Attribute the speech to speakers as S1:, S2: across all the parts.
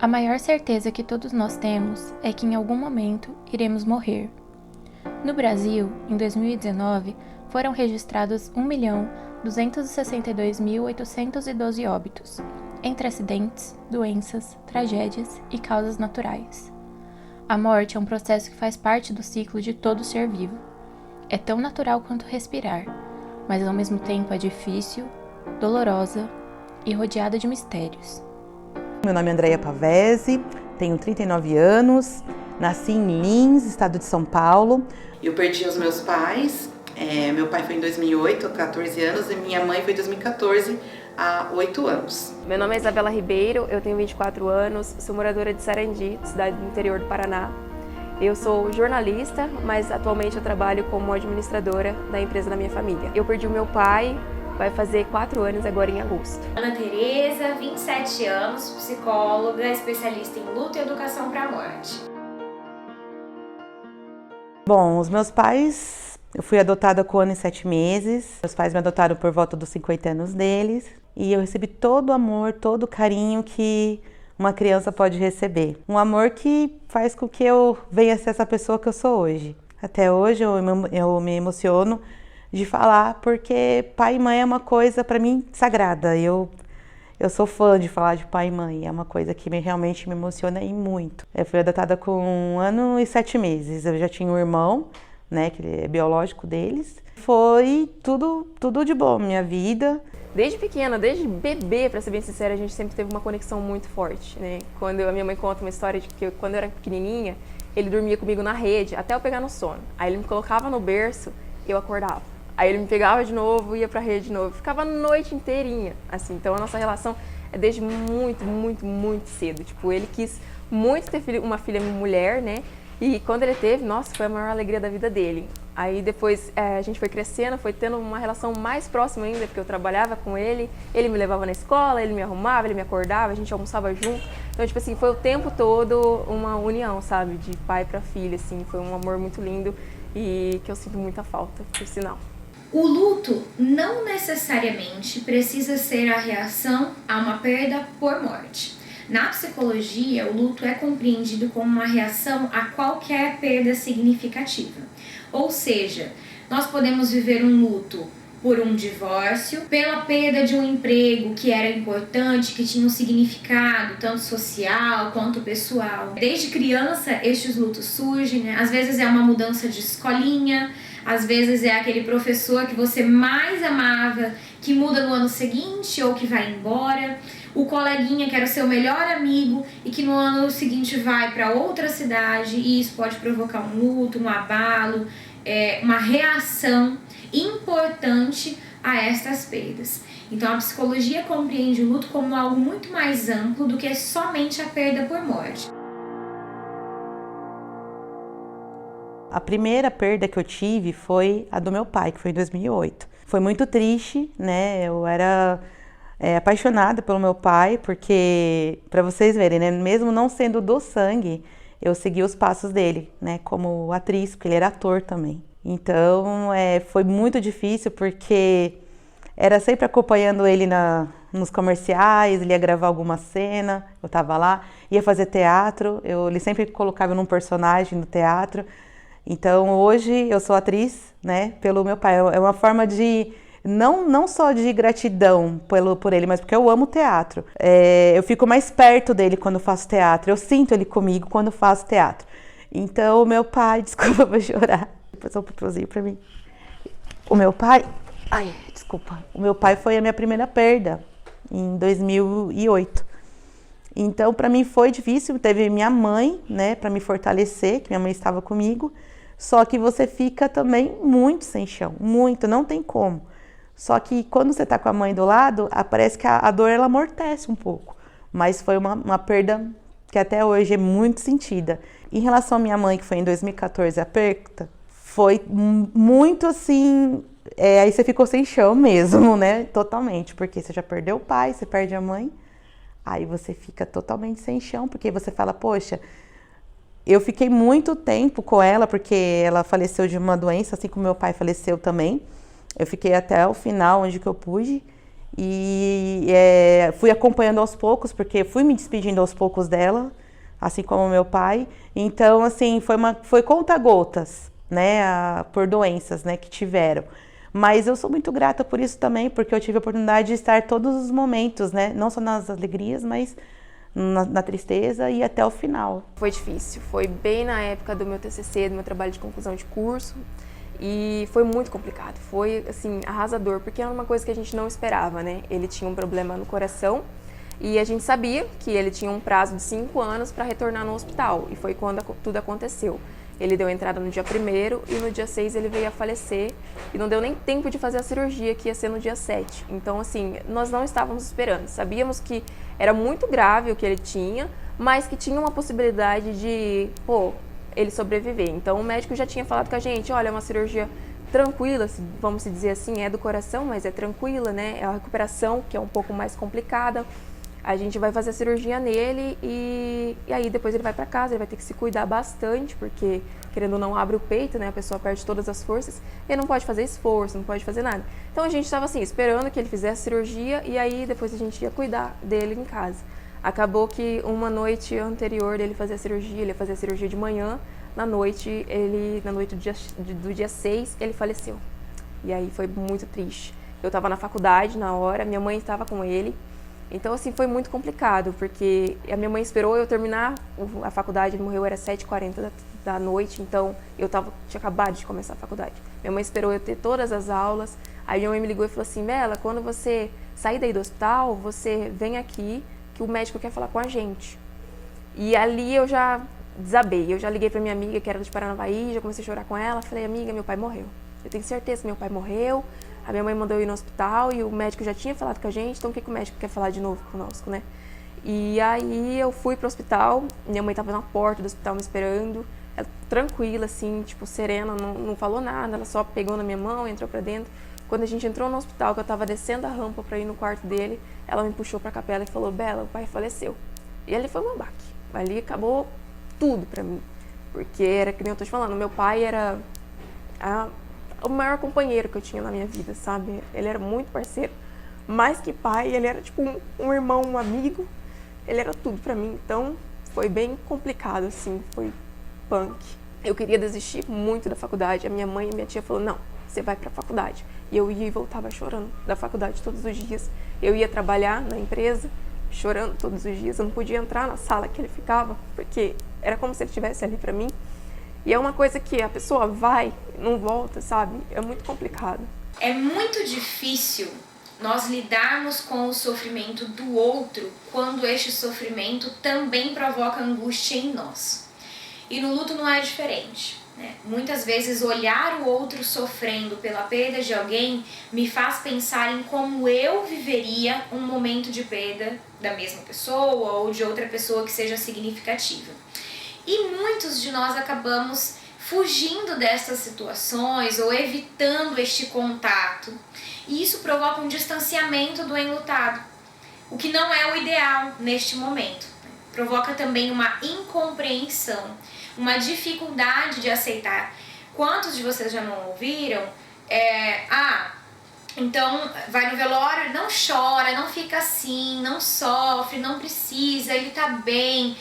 S1: A maior certeza que todos nós temos é que em algum momento iremos morrer. No Brasil, em 2019, foram registrados 1.262.812 óbitos, entre acidentes, doenças, tragédias e causas naturais. A morte é um processo que faz parte do ciclo de todo ser vivo. É tão natural quanto respirar, mas ao mesmo tempo é difícil, dolorosa e rodeada de mistérios.
S2: Meu nome é Andréia Pavese, tenho 39 anos, nasci em Lins, estado de São Paulo.
S3: Eu perdi os meus pais, meu pai foi em 2008, 14 anos, e minha mãe foi em 2014, há 8 anos.
S4: Meu nome é Isabela Ribeiro, eu tenho 24 anos, sou moradora de Sarandi, cidade do interior do Paraná. Eu sou jornalista, mas atualmente eu trabalho como administradora da empresa da minha família. Eu perdi o meu pai, vai fazer 4 anos agora em agosto.
S5: Ana Tereza, 27 anos, psicóloga, especialista em luto e educação para a morte.
S2: Bom, os meus pais, eu fui adotada com 1 ano e 7 meses. Meus pais me adotaram por volta dos 50 anos deles. E eu recebi todo o amor, todo o carinho que uma criança pode receber. Um amor que faz com que eu venha a ser essa pessoa que eu sou hoje. Até hoje eu me emociono de falar, porque pai e mãe é uma coisa para mim sagrada. Eu sou fã de falar de pai e mãe, é uma coisa que realmente me emociona e muito. Eu fui adotada com 1 ano e 7 meses, eu já tinha um irmão, né, que ele é biológico deles. Foi tudo de bom na minha vida.
S4: Desde pequena, desde bebê, pra ser bem sincera, a gente sempre teve uma conexão muito forte, né? Quando a minha mãe conta uma história de que quando eu era pequenininha, ele dormia comigo na rede até eu pegar no sono. Aí ele me colocava no berço e eu acordava. Aí ele me pegava de novo, ia pra rede de novo. Ficava a noite inteirinha, assim. Então a nossa relação é desde muito cedo. Tipo, ele quis muito ter uma filha mulher, né? E quando ele teve, nossa, foi a maior alegria da vida dele. Aí depois a gente foi crescendo, foi tendo uma relação mais próxima ainda, porque eu trabalhava com ele, ele me levava na escola, ele me arrumava, ele me acordava, a gente almoçava junto. Então, tipo assim, foi o tempo todo uma união, sabe? De pai pra filha, assim. Foi um amor muito lindo e que eu sinto muita falta, por sinal.
S5: O luto não necessariamente precisa ser a reação a uma perda por morte. Na psicologia, o luto é compreendido como uma reação a qualquer perda significativa. Ou seja, nós podemos viver um luto por um divórcio, pela perda de um emprego que era importante, que tinha um significado tanto social quanto pessoal. Desde criança, estes lutos surgem, né? Às vezes é uma mudança de escolinha, às vezes é aquele professor que você mais amava, que muda no ano seguinte ou que vai embora. O coleguinha que era o seu melhor amigo e que no ano seguinte vai para outra cidade, e isso pode provocar um luto, um abalo, uma reação importante a estas perdas. Então a psicologia compreende o luto como algo muito mais amplo do que somente a perda por morte.
S2: A primeira perda que eu tive foi a do meu pai, que foi em 2008. Foi muito triste, né? Eu era apaixonada pelo meu pai, porque, para vocês verem, né? Mesmo não sendo do sangue, eu segui os passos dele, né? Como atriz, porque ele era ator também. Então, foi muito difícil, porque era sempre acompanhando ele nos comerciais, ele ia gravar alguma cena, eu tava lá, ia fazer teatro, ele sempre colocava num personagem no teatro. Então, hoje eu sou atriz, né, pelo meu pai. É uma forma de, não só de gratidão por ele, mas porque eu amo teatro. Eu fico mais perto dele quando faço teatro, eu sinto ele comigo quando faço teatro. Então, o meu pai, desculpa, vou chorar. Depois um papelzinho pra mim. O meu pai foi a minha primeira perda, em 2008. Então, para mim foi difícil, teve minha mãe, né, para me fortalecer, que minha mãe estava comigo, só que você fica também muito sem chão, muito, não tem como. Só que quando você tá com a mãe do lado, parece que a dor, ela amortece um pouco, mas foi uma perda que até hoje é muito sentida. Em relação à minha mãe, que foi em 2014, a perda, foi muito assim, aí você ficou sem chão mesmo, né, totalmente, porque você já perdeu o pai, você perde a mãe, aí você fica totalmente sem chão, porque você fala, poxa, eu fiquei muito tempo com ela, porque ela faleceu de uma doença, assim como meu pai faleceu também. Eu fiquei até o final, onde que eu pude. E fui acompanhando aos poucos, porque fui me despedindo aos poucos dela, assim como meu pai. Então, assim, foi conta-gotas, né, por doenças, né, que tiveram. Mas eu sou muito grata por isso também, porque eu tive a oportunidade de estar todos os momentos, né, não só nas alegrias, mas na tristeza e até o final.
S4: Foi difícil, foi bem na época do meu TCC, do meu trabalho de conclusão de curso. E foi muito complicado, foi assim, arrasador, porque era uma coisa que a gente não esperava, né? Ele tinha um problema no coração e a gente sabia que ele tinha um prazo de 5 anos para retornar no hospital. E foi quando tudo aconteceu. Ele deu entrada no dia 1º e no dia 6 ele veio a falecer e não deu nem tempo de fazer a cirurgia, que ia ser no dia 7. Então, assim, nós não estávamos esperando. Sabíamos que era muito grave o que ele tinha, mas que tinha uma possibilidade de, ele sobreviver. Então o médico já tinha falado com a gente, olha, é uma cirurgia tranquila, vamos dizer assim, é do coração, mas é tranquila, né? É a recuperação que é um pouco mais complicada. A gente vai fazer a cirurgia nele e aí depois ele vai para casa, ele vai ter que se cuidar bastante, porque querendo ou não abre o peito, né? A pessoa perde todas as forças, e não pode fazer esforço, não pode fazer nada. Então a gente estava assim, esperando que ele fizesse a cirurgia e aí depois a gente ia cuidar dele em casa. Acabou que uma noite anterior dele fazer a cirurgia, ele ia fazer a cirurgia de manhã, na noite do dia 6, ele faleceu. E aí foi muito triste. Eu estava na faculdade na hora, minha mãe estava com ele. Então, assim, foi muito complicado, porque a minha mãe esperou eu terminar a faculdade, ele morreu, era 7h40 da noite, então tinha acabado de começar a faculdade. Minha mãe esperou eu ter todas as aulas, aí minha mãe me ligou e falou assim, Bela, quando você sair daí do hospital, você vem aqui, que o médico quer falar com a gente. E ali eu já desabei, eu já liguei pra minha amiga, que era de Paranavaí, já comecei a chorar com ela, falei, amiga, meu pai morreu. Eu tenho certeza que meu pai morreu, a minha mãe mandou eu ir no hospital e o médico já tinha falado com a gente, então o que o médico quer falar de novo conosco, né? E aí eu fui pro hospital, minha mãe tava na porta do hospital me esperando, ela, tranquila, assim, tipo, serena, não falou nada, ela só pegou na minha mão, entrou pra dentro. Quando a gente entrou no hospital, que eu tava descendo a rampa pra ir no quarto dele, ela me puxou pra capela e falou, Bela, o pai faleceu. E ali foi um baque, ali acabou tudo pra mim, porque era, que nem eu tô te falando, meu pai era o maior companheiro que eu tinha na minha vida, sabe? Ele era muito parceiro, mais que pai, ele era tipo um irmão, um amigo, ele era tudo pra mim, então foi bem complicado, assim, foi punk. Eu queria desistir muito da faculdade, a minha mãe e minha tia falaram, não, você vai pra faculdade. E eu ia e voltava chorando da faculdade todos os dias. Eu ia trabalhar na empresa, chorando todos os dias, eu não podia entrar na sala que ele ficava, porque era como se ele estivesse ali pra mim. E é uma coisa que a pessoa vai, não volta, sabe? É muito complicado.
S5: É muito difícil nós lidarmos com o sofrimento do outro quando este sofrimento também provoca angústia em nós. E no luto não é diferente, né? Muitas vezes olhar o outro sofrendo pela perda de alguém me faz pensar em como eu viveria um momento de perda da mesma pessoa ou de outra pessoa que seja significativa. E muitos de nós acabamos fugindo dessas situações ou evitando este contato. E isso provoca um distanciamento do enlutado, o que não é o ideal neste momento. Provoca também uma incompreensão, uma dificuldade de aceitar. Quantos de vocês já não ouviram? Então vai no velório, não chora, não fica assim, não sofre, não precisa, ele tá bem.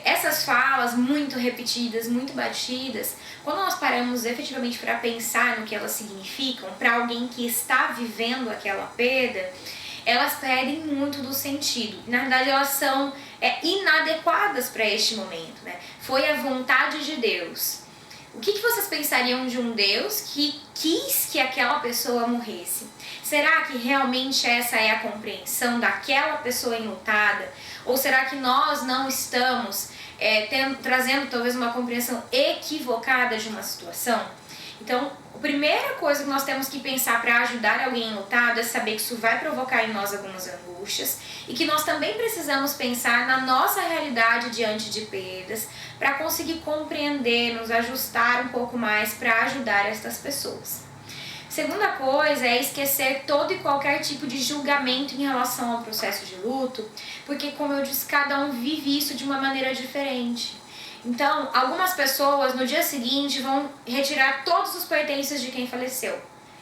S5: Essas falas muito repetidas, muito batidas, quando nós paramos efetivamente para pensar no que elas significam, para alguém que está vivendo aquela perda, elas perdem muito do sentido. Na verdade, elas são inadequadas para este momento, né? Foi a vontade de Deus. O que vocês pensariam de um Deus que quis que aquela pessoa morresse? Será que realmente essa é a compreensão daquela pessoa enlutada? Ou será que nós não estamos trazendo talvez uma compreensão equivocada de uma situação? Então, a primeira coisa que nós temos que pensar para ajudar alguém enlutado é saber que isso vai provocar em nós algumas angústias e que nós também precisamos pensar na nossa realidade diante de perdas para conseguir compreender, nos ajustar um pouco mais para ajudar estas pessoas. Segunda coisa é esquecer todo e qualquer tipo de julgamento em relação ao processo de luto, porque, como eu disse, cada um vive isso de uma maneira diferente. Então, algumas pessoas no dia seguinte vão retirar todos os pertences de quem faleceu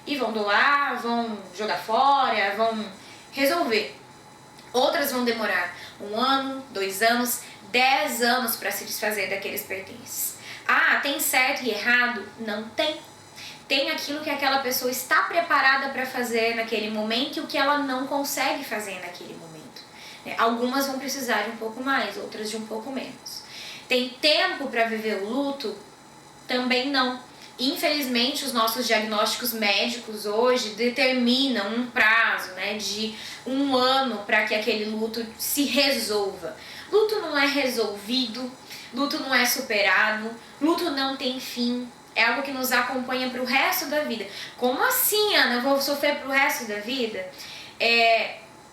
S5: e vão doar, vão jogar fora, vão resolver. Outras vão demorar 1 ano, 2 anos, 10 anos para se desfazer daqueles pertences. Ah, tem certo e errado? Não tem. Tem aquilo que aquela pessoa está preparada para fazer naquele momento e o que ela não consegue fazer naquele momento. Algumas vão precisar de um pouco mais, outras de um pouco menos. Tem tempo para viver o luto? Também não. Infelizmente, os nossos diagnósticos médicos hoje determinam um prazo, de 1 ano para que aquele luto se resolva. Luto não é resolvido, luto não é superado, luto não tem fim. É algo que nos acompanha para o resto da vida. Como assim, Ana? Eu vou sofrer para o resto da vida?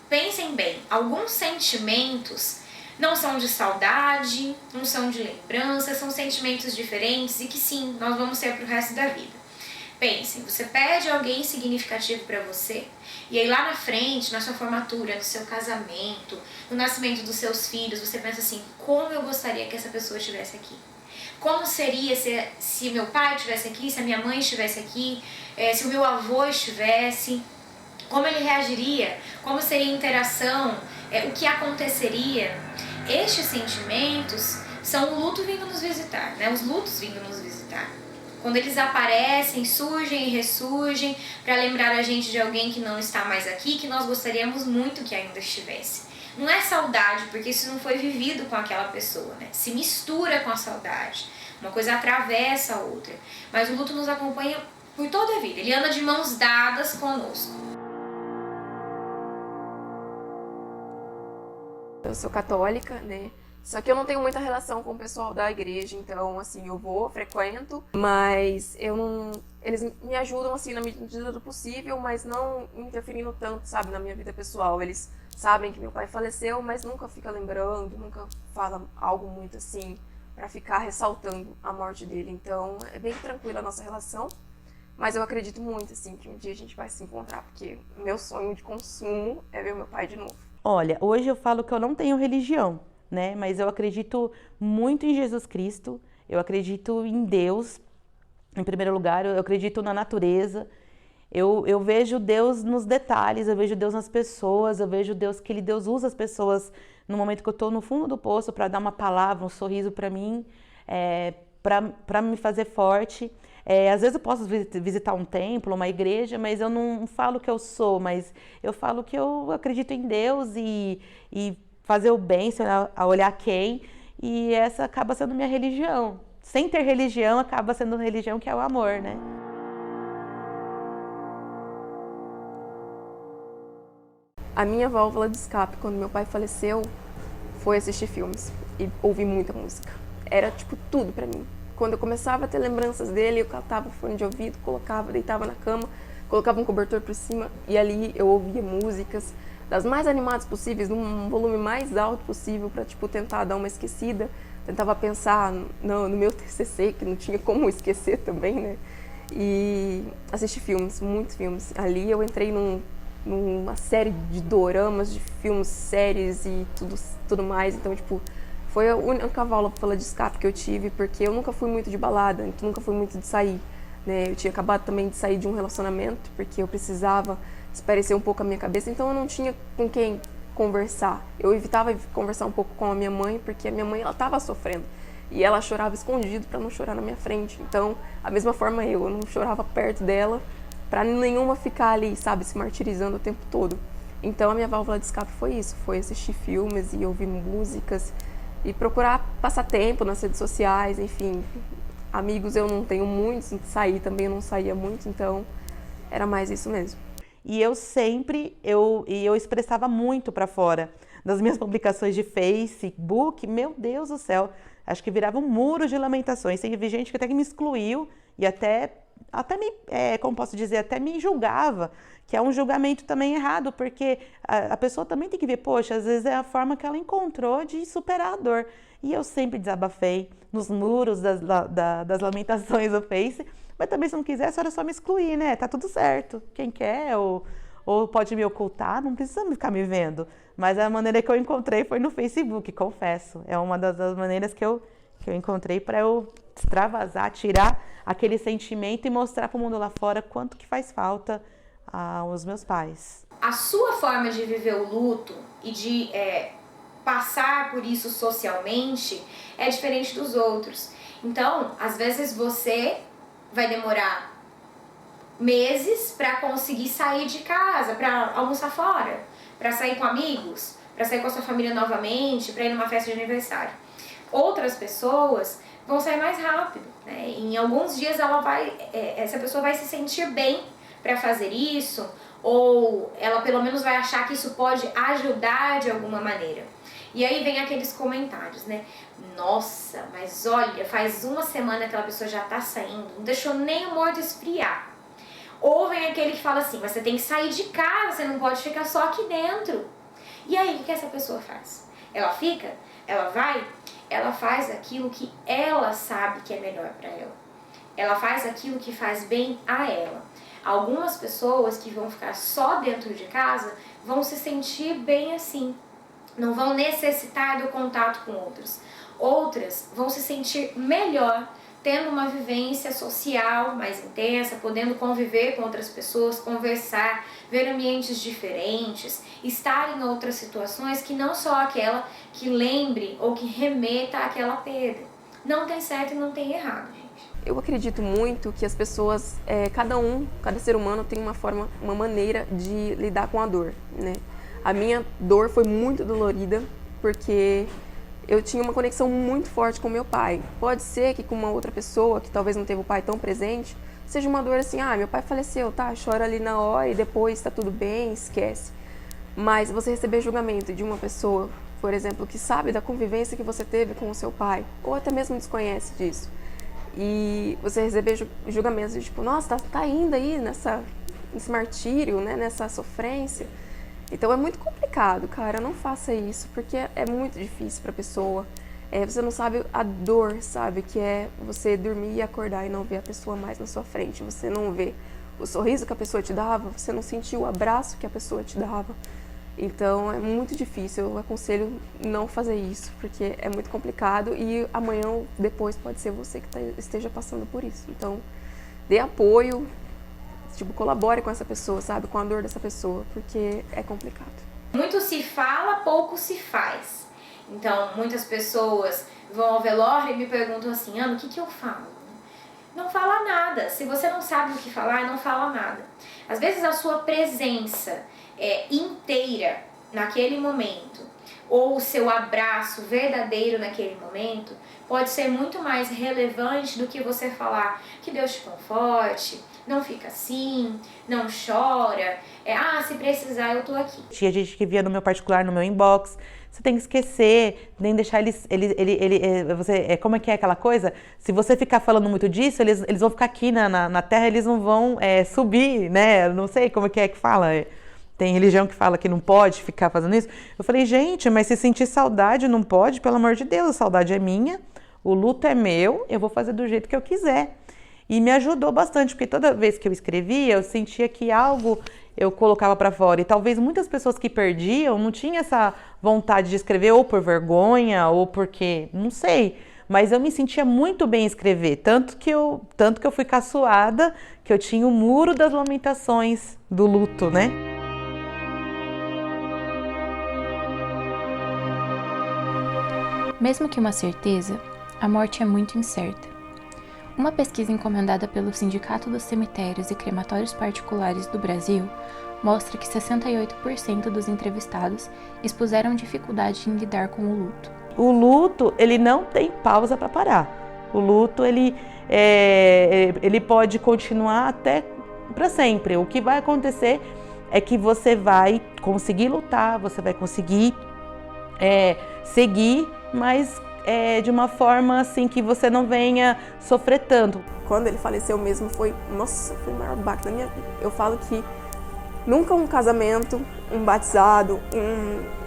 S5: Pensem bem, alguns sentimentos não são de saudade, não são de lembrança, são sentimentos diferentes e que sim, nós vamos ter para o resto da vida. Pensem, você perde alguém significativo para você e aí lá na frente, na sua formatura, no seu casamento, no nascimento dos seus filhos, você pensa assim, como eu gostaria que essa pessoa estivesse aqui? Como seria se meu pai estivesse aqui, se a minha mãe estivesse aqui, se o meu avô estivesse, como ele reagiria, como seria a interação, o que aconteceria. Estes sentimentos são o luto vindo nos visitar, os lutos vindo nos visitar. Quando eles aparecem, surgem e ressurgem para lembrar a gente de alguém que não está mais aqui, que nós gostaríamos muito que ainda estivesse. Não é saudade, porque isso não foi vivido com aquela pessoa, Se mistura com a saudade. Uma coisa atravessa a outra. Mas o luto nos acompanha por toda a vida. Ele anda de mãos dadas conosco.
S4: Eu sou católica, Só que eu não tenho muita relação com o pessoal da igreja, então, assim, eu frequento, mas eles me ajudam, assim, na medida do possível, mas não interferindo tanto, sabe, na minha vida pessoal. Eles sabem que meu pai faleceu, mas nunca fica lembrando, nunca fala algo muito, assim, pra ficar ressaltando a morte dele. Então, é bem tranquila a nossa relação, mas eu acredito muito, assim, que um dia a gente vai se encontrar, porque meu sonho de consumo é ver meu pai de novo.
S2: Olha, hoje eu falo que eu não tenho religião, mas eu acredito muito em Jesus Cristo, eu acredito em Deus, em primeiro lugar, eu acredito na natureza, eu vejo Deus nos detalhes, eu vejo Deus nas pessoas, eu vejo Deus Deus usa as pessoas no momento que eu estou no fundo do poço para dar uma palavra, um sorriso para mim, para me fazer forte. Às vezes eu posso visitar um templo, uma igreja, mas eu não falo que eu sou, mas eu falo que eu acredito em Deus e fazer o bem, sem olhar quem, e essa acaba sendo minha religião. Sem ter religião, acaba sendo religião que é o amor,
S4: A minha válvula de escape quando meu pai faleceu foi assistir filmes e ouvir muita música. Era tipo tudo pra mim. Quando eu começava a ter lembranças dele, eu catava o fone de ouvido, colocava, deitava na cama, colocava um cobertor por cima e ali eu ouvia músicas das mais animadas possíveis, num volume mais alto possível para tentar dar uma esquecida. Tentava pensar no meu TCC, que não tinha como esquecer também, E assistir filmes, muitos filmes. Ali eu entrei numa série de doramas, de filmes, séries e tudo mais. Então, foi a única válvula de escape que eu tive, porque eu nunca fui muito de balada, então nunca fui muito de sair, Eu tinha acabado também de sair de um relacionamento, porque eu precisava espairecer um pouco a minha cabeça, então eu não tinha com quem conversar. Eu evitava conversar um pouco com a minha mãe, porque a minha mãe, ela estava sofrendo. E ela chorava escondido para não chorar na minha frente. Então, a mesma forma eu não chorava perto dela, para nenhuma ficar ali, sabe, se martirizando o tempo todo. Então, a minha válvula de escape foi isso, foi assistir filmes e ouvir músicas e procurar passar tempo nas redes sociais, enfim. Amigos eu não tenho muitos, sair também eu não saía muito, então era mais isso mesmo.
S2: E eu sempre, eu expressava muito para fora. Das minhas publicações de Facebook, meu Deus do céu, acho que virava um muro de lamentações. Teve gente que até que me excluiu e até me, como posso dizer, até me julgava, que é um julgamento também errado, porque a pessoa também tem que ver, poxa, às vezes é a forma que ela encontrou de superar a dor. E eu sempre desabafei nos muros das lamentações do Face, mas também se não quiser, a senhora só me excluir, Tá tudo certo. Quem quer ou pode me ocultar, não precisa ficar me vendo. Mas a maneira que eu encontrei foi no Facebook, confesso. É uma das maneiras que eu encontrei para eu extravasar, tirar aquele sentimento e mostrar para o mundo lá fora quanto que faz falta aos meus pais.
S5: a sua forma de viver o luto e de passar por isso socialmente é diferente dos outros. Então, às vezes você vai demorar meses para conseguir sair de casa, para almoçar fora, para sair com amigos, para sair com a sua família novamente, para ir numa festa de aniversário. Outras pessoas vão sair mais rápido, né? Em alguns dias essa pessoa vai se sentir bem para fazer isso, ou ela pelo menos vai achar que isso pode ajudar de alguma maneira. E aí vem aqueles comentários, né? Nossa, mas olha, faz uma semana que aquela pessoa já tá saindo, não deixou nem o humor de esfriar. Ou vem aquele que fala assim, mas você tem que sair de casa, você não pode ficar só aqui dentro. E aí, o que essa pessoa faz? Ela fica? Ela vai? Ela faz aquilo que ela sabe que é melhor para ela. Ela faz aquilo que faz bem a ela. Algumas pessoas que vão ficar só dentro de casa vão se sentir bem assim. Não vão necessitar do contato com outros. Outras vão se sentir melhor, tendo uma vivência social mais intensa, podendo conviver com outras pessoas, conversar, ver ambientes diferentes, estar em outras situações que não só aquela que lembre ou que remeta àquela perda. Não tem certo e não tem errado, gente.
S4: Eu acredito muito que as pessoas, cada ser humano tem uma maneira de lidar com a dor, né? A minha dor foi muito dolorida porque eu tinha uma conexão muito forte com meu pai. Pode ser que com uma outra pessoa, que talvez não teve o pai tão presente, seja uma dor assim, meu pai faleceu, tá? Chora ali na hora e depois tá tudo bem, esquece. Mas você receber julgamento de uma pessoa, por exemplo, que sabe da convivência que você teve com o seu pai, ou até mesmo desconhece disso, e você receber julgamentos de tipo, nossa, tá indo aí nesse martírio, né? Nessa sofrência. Então é muito complicado, cara, não faça isso, porque é muito difícil pra pessoa. Você não sabe a dor, sabe, que é você dormir e acordar e não ver a pessoa mais na sua frente. Você não vê o sorriso que a pessoa te dava, você não sentiu o abraço que a pessoa te dava. Então é muito difícil, eu aconselho não fazer isso, porque é muito complicado e amanhã ou depois pode ser você que esteja passando por isso. Então dê apoio, colabore com essa pessoa, sabe? Com a dor dessa pessoa, porque é complicado.
S5: Muito se fala, pouco se faz. Então, muitas pessoas vão ao velório e me perguntam assim, Ana, o que eu falo? Não fala nada. Se você não sabe o que falar, não fala nada. Às vezes a sua presença inteira naquele momento, ou o seu abraço verdadeiro naquele momento, pode ser muito mais relevante do que você falar que Deus te conforte, não fica assim, não chora, se precisar eu tô aqui.
S2: Tinha gente que via no meu particular, no meu inbox, você tem que esquecer, nem deixar como é que é aquela coisa? Se você ficar falando muito disso, eles vão ficar aqui na Terra, eles não vão subir, né? Não sei como é que fala. Tem religião que fala que não pode ficar fazendo isso. Eu falei, gente, mas se sentir saudade não pode, pelo amor de Deus, a saudade é minha, o luto é meu, eu vou fazer do jeito que eu quiser. E me ajudou bastante, porque toda vez que eu escrevia, eu sentia que algo eu colocava para fora. E talvez muitas pessoas que perdiam não tinham essa vontade de escrever, ou por vergonha, ou porque, não sei. Mas eu me sentia muito bem em escrever, tanto que eu fui caçoada, que eu tinha o Muro das Lamentações do luto, né?
S1: Mesmo que uma certeza, a morte é muito incerta. Uma pesquisa encomendada pelo Sindicato dos Cemitérios e Crematórios Particulares do Brasil mostra que 68% dos entrevistados expuseram dificuldade em lidar com o luto.
S2: O luto, ele não tem pausa para parar. O luto, ele pode continuar até para sempre. O que vai acontecer é que você vai conseguir lutar, você vai conseguir seguir, mas de uma forma assim que você não venha sofrer tanto.
S4: Quando ele faleceu mesmo foi o maior baque da minha vida. Eu falo que nunca um casamento, um batizado,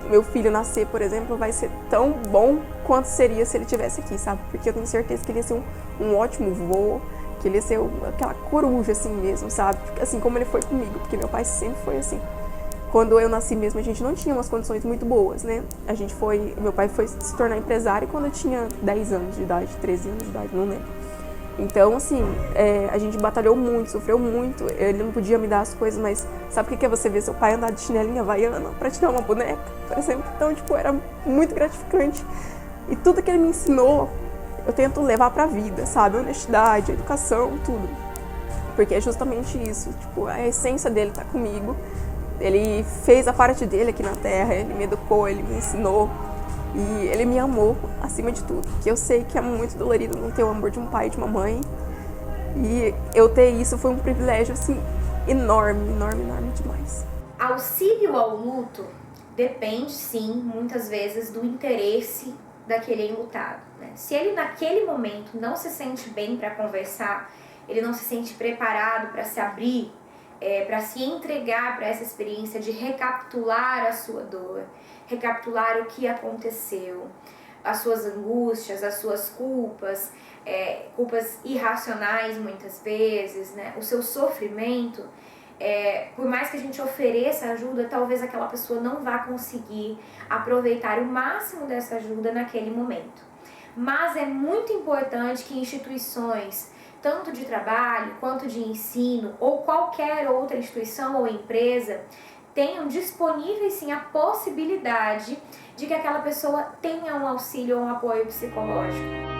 S4: meu filho nascer, por exemplo, vai ser tão bom quanto seria se ele estivesse aqui, sabe? Porque eu tenho certeza que ele ia ser um ótimo vô, que ele ia ser aquela coruja assim mesmo, sabe? Assim como ele foi comigo, porque meu pai sempre foi assim. Quando eu nasci mesmo, a gente não tinha umas condições muito boas, né? Meu pai foi se tornar empresário quando eu tinha 10 anos de idade, 13 anos de idade, não lembro. Então, assim, a gente batalhou muito, sofreu muito. Ele não podia me dar as coisas, mas sabe o que é você ver seu pai andar de chinelinha havaiana pra te dar uma boneca, por exemplo? Então, tipo, era muito gratificante. E tudo que ele me ensinou, eu tento levar pra vida, sabe? A honestidade, a educação, tudo. Porque é justamente isso, tipo, a essência dele tá comigo. Ele fez a parte dele aqui na Terra, ele me educou, ele me ensinou. E ele me amou, acima de tudo. Que eu sei que é muito dolorido não ter o amor de um pai e de uma mãe. E eu ter isso foi um privilégio, assim, enorme, enorme, enorme demais.
S5: Auxílio ao luto depende, sim, muitas vezes, do interesse daquele enlutado, né? Se ele, naquele momento, não se sente bem para conversar, ele não se sente preparado para se abrir, para se entregar para essa experiência de recapitular a sua dor, recapitular o que aconteceu, as suas angústias, as suas culpas, culpas irracionais muitas vezes, né? O seu sofrimento, por mais que a gente ofereça ajuda, talvez aquela pessoa não vá conseguir aproveitar o máximo dessa ajuda naquele momento. Mas é muito importante que instituições, tanto de trabalho quanto de ensino, ou qualquer outra instituição ou empresa, tenham disponíveis sim a possibilidade de que aquela pessoa tenha um auxílio ou um apoio psicológico.